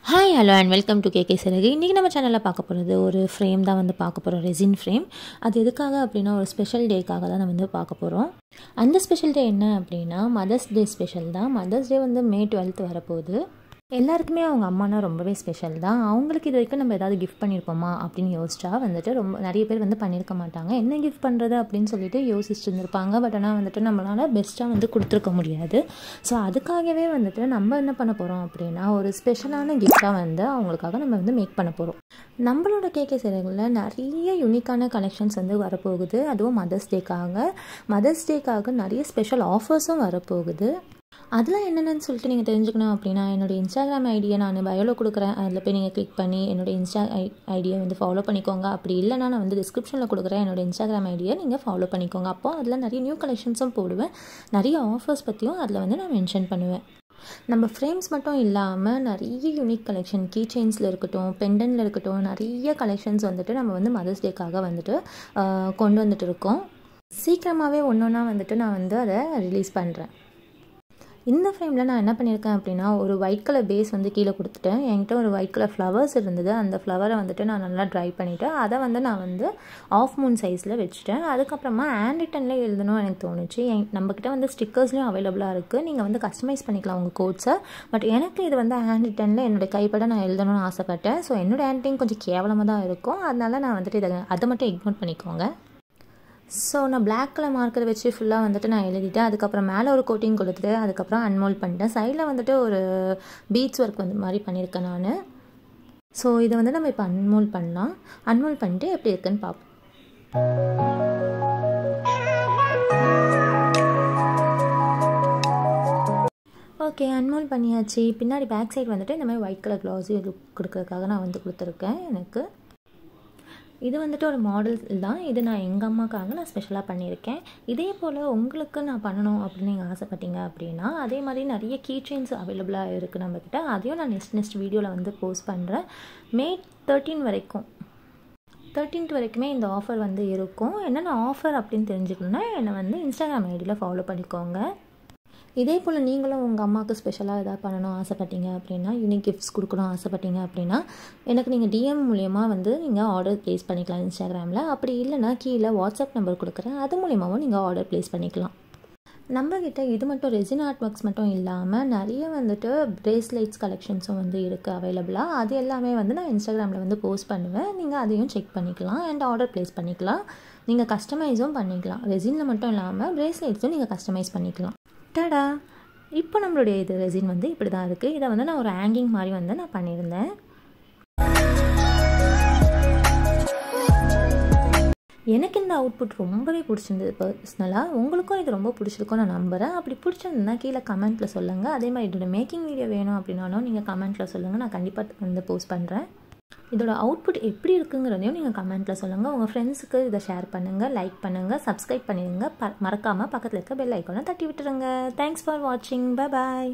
Hi hello and welcome to KK Siragu. இன்றைக்கி நம்ம சேனலில் பார்க்க போகிறது ஒரு ஃப்ரேம் தான் வந்து பார்க்க போகிறோம், ரெசின் ஃப்ரேம். அது எதுக்காக அப்படின்னா ஒரு ஸ்பெஷல் டேக்காக தான் நம்ம வந்து பார்க்க போகிறோம். அந்த ஸ்பெஷல் டே என்ன அப்படின்னா மதர்ஸ் டே ஸ்பெஷல் தான். மதர்ஸ் டே வந்து May 12 வரப்போகுது. எல்லாருக்குமே அவங்க அம்மானா ரொம்பவே ஸ்பெஷல் தான். அவங்களுக்கு இது வரைக்கும் நம்ம ஏதாவது கிஃப்ட் பண்ணியிருப்போமா அப்படின்னு யோசிச்சா வந்துட்டு நிறைய பேர் வந்து பண்ணியிருக்க மாட்டாங்க. என்ன கிஃப்ட் பண்ணுறது அப்படின்னு சொல்லிட்டு யோசிச்சுட்டு இருந்திருப்பாங்க. பட் ஆனால் வந்துட்டு நம்மளால் பெஸ்ட்டாக வந்து கொடுத்துருக்க முடியாது. ஸோ அதுக்காகவே வந்துட்டு நம்ம என்ன பண்ண போகிறோம் அப்படின்னா ஒரு ஸ்பெஷலான கிஃப்டாக வந்து அவங்களுக்காக நம்ம வந்து மேக் பண்ண போகிறோம். நம்மளோட கேகே சிறகுல நிறைய யூனிக்கான கலெக்ஷன்ஸ் வந்து வரப்போகுது. அதுவும் மதர்ஸ் டேக்காக நிறைய ஸ்பெஷல் ஆஃபர்ஸும் வரப்போகுது. அதெல்லாம் என்னென்னு சொல்லிட்டு நீங்கள் தெரிஞ்சுக்கணும் அப்படின்னா என்னோடய இன்ஸ்டாகிராம் ஐடியை நான் பயோவில் கொடுக்குறேன். அதில் போய் நீங்கள் கிளிக் பண்ணி என்னோடய ஐடியை வந்து ஃபாலோ பண்ணிக்கோங்க. அப்படி இல்லைனா நான் வந்து டிஸ்கிரிப்ஷனில் கொடுக்குறேன் என்னோடய இன்ஸ்டாகிராம் ஐடியை நீங்கள் ஃபாலோ பண்ணிக்கோங்க. அப்போ அதில் நிறைய நியூ கலெக்ஷன்ஸும் போடுவேன். நிறைய ஆஃபர்ஸ் பற்றியும் அதில் வந்து நான் மென்ஷன் பண்ணுவேன். நம்ம ஃப்ரேம்ஸ் மட்டும் இல்லாமல் நிறைய யூனிக் கலெக்ஷன் கீ செயின்ஸில் இருக்கட்டும், பெண்டனில் இருக்கட்டும், நிறைய கலெக்ஷன்ஸ் வந்துட்டு நம்ம வந்து மதர்ஸ் டேக்காக வந்துட்டு கொண்டு வந்துட்டு இருக்கோம். சீக்கிரமாகவே ஒன்றா வந்துட்டு நான் வந்து அதை ரிலீஸ் பண்ணுறேன். இந்த ஃப்ரேமில் நான் என்ன பண்ணியிருக்கேன் அப்படின்னா ஒரு ஒயிட் கலர் பேஸ் வந்து கீழே கொடுத்துட்டேன். என்கிட்ட ஒரு ஒயிட் கலர் ஃப்ளவர்ஸ் இருந்தது. அந்த ஃப்ளவரை வந்துட்டு நான் நல்லா ட்ரை பண்ணிவிட்டு அதை வந்து நான் வந்து ஆஃப் மூன் சைஸில் வச்சுட்டேன். அதுக்கப்புறமா ஹேண்ட் ரிட்டனில் எழுதணும் எனக்கு தோணுச்சு. நம்மக்கிட்ட வந்து ஸ்டிக்கர்ஸ்லையும் அவைலபிளாக இருக்குது. நீங்கள் வந்து கஸ்டமைஸ் பண்ணிக்கலாம் உங்கள் கோட்ஸை. பட் எனக்கு இது வந்து ஹேண்ட் ரிட்டனில் என்னோடய கைப்பட நான் எழுதணும்னு ஆசைப்பட்டேன். ஸோ என்னோடய ஹேண்ட் ரைட்டிங் கொஞ்சம் கேவலமாக தான் இருக்கும். அதனால நான் வந்துட்டு அதை மட்டும் இக்னோர் பண்ணிக்கோங்க. ஸோ நான் பிளாக் கலர் மார்க்கரை வச்சு ஃபுல்லாக வந்துட்டு நான் எழுதிட்டேன். அதுக்கப்புறம் மேலே ஒரு கோட்டிங் கொடுத்துட்டு அதுக்கப்புறம் அன்மோல்ட் பண்ணிட்டேன். சைடில் வந்துட்டு ஒரு பீட்ஸ் ஒர்க் வந்து மாதிரி பண்ணியிருக்கேன் நான். ஸோ இதை வந்து நம்ம இப்போ அன்மோல்ட் பண்ணலாம். அன்மோல்ட் பண்ணிட்டு எப்படி இருக்குன்னு பார்ப்போம். ஓகே, அன்மோல்ட் பண்ணியாச்சு. பின்னாடி பேக் சைடு வந்துட்டு இந்த மாதிரி ஒயிட் கலர் க்ளாஸி கொடுக்கறதுக்காக நான் வந்து கொடுத்துருக்கேன். எனக்கு இது வந்துட்டு ஒரு மாடல் தான். இது நான் எங்கள் அம்மாக்காக நான் ஸ்பெஷலாக பண்ணியிருக்கேன். இதே போல் உங்களுக்கு நான் பண்ணணும் அப்படின்னு நீங்கள் ஆசைப்பட்டீங்க அப்படின்னா அதே மாதிரி நிறைய கீ செயின்ஸ் அவைலபிளாக இருக்குது நம்மக்கிட்ட. அதையும் நான் நெக்ஸ்ட் வீடியோவில் வந்து போஸ்ட் பண்ணுறேன். May 13 வரைக்குமே இந்த ஆஃபர் வந்து இருக்கும். என்னென்ன ஆஃபர் அப்படின்னு தெரிஞ்சுக்கணுன்னா என்னை வந்து இன்ஸ்டாகிராம் ஐடியில் ஃபாலோ பண்ணிக்கோங்க. இதே போல் நீங்களும் உங்கள் அம்மாவுக்கு ஸ்பெஷலாக எதாவது பண்ணணும் ஆசைப்பட்டீங்க அப்படின்னா, யூனிக் கிஃப்ட்ஸ் கொடுக்கணும் ஆசைப்பட்டீங்க அப்படின்னா எனக்கு நீங்கள் டிஎம் மூலயமா வந்து நீங்கள் ஆர்டர் ப்ளேஸ் பண்ணிக்கலாம் இன்ஸ்டாகிராமில். அப்படி இல்லைனா கீழே வாட்ஸ்அப் நம்பர் கொடுக்குறேன், அது மூலியமாகவும் நீங்கள் ஆர்டர் ப்ளேஸ் பண்ணிக்கலாம். நம்மக்கிட்ட இது மட்டும் ரெசின் ஆர்ட் ஒர்க்ஸ் மட்டும் இல்லாமல் நிறைய வந்துட்டு பிரேஸ்லைட்ஸ் கலெக்ஷன்ஸும் வந்து இருக்குது அவைலபிளாக. அது எல்லாமே வந்து நான் இன்ஸ்டாகிராமில் வந்து போஸ்ட் பண்ணுவேன். நீங்கள் அதையும் செக் பண்ணிக்கலாம் அண்ட் ஆர்டர் ப்ளேஸ் பண்ணிக்கலாம். நீங்கள் கஸ்டமைஸும் பண்ணிக்கலாம். ரெசினில் மட்டும் இல்லாமல் பிரேஸ்லைட்ஸும் நீங்கள் கஸ்டமைஸ் பண்ணிக்கலாம். டடா, இப்போ நம்மளுடைய இது ரெசின் வந்து இப்படி தான் இருக்குது. இதை வந்து நான் ஒரு ஹேங்கிங் மாதிரி வந்து நான் பண்ணியிருந்தேன். எனக்கு இந்த அவுட்புட் ரொம்பவே பிடிச்சிருந்தது பர்சனலாக. உங்களுக்கும் இது ரொம்ப பிடிச்சிருக்கும் நான் நம்புகிறேன். அப்படி பிடிச்சிருந்தா கீழே கமெண்ட்டில் சொல்லுங்கள். அதே மாதிரி இதோட மேக்கிங் வீடியோ வேணும் அப்படின்னாலும் நீங்கள் கமெண்ட்டில் சொல்லுங்கள். நான் கண்டிப்பாக வந்து போஸ்ட் பண்ணுறேன். இதோட அவுட்புட் எப்படி இருக்குங்கிறதையும் நீங்கள் கமெண்ட்டில் சொல்லுங்கள். உங்கள் ஃப்ரெண்ட்ஸுக்கு இதை ஷேர் பண்ணுங்கள், லைக் பண்ணுங்கள், சப்ஸ்கிரைப் பண்ணிடுங்க. மறக்காமல் பக்கத்தில் இருக்க பெல் ஐக்கானை தட்டி விட்டுருங்க. தேங்க்ஸ் ஃபார் வாட்சிங். Bye bye.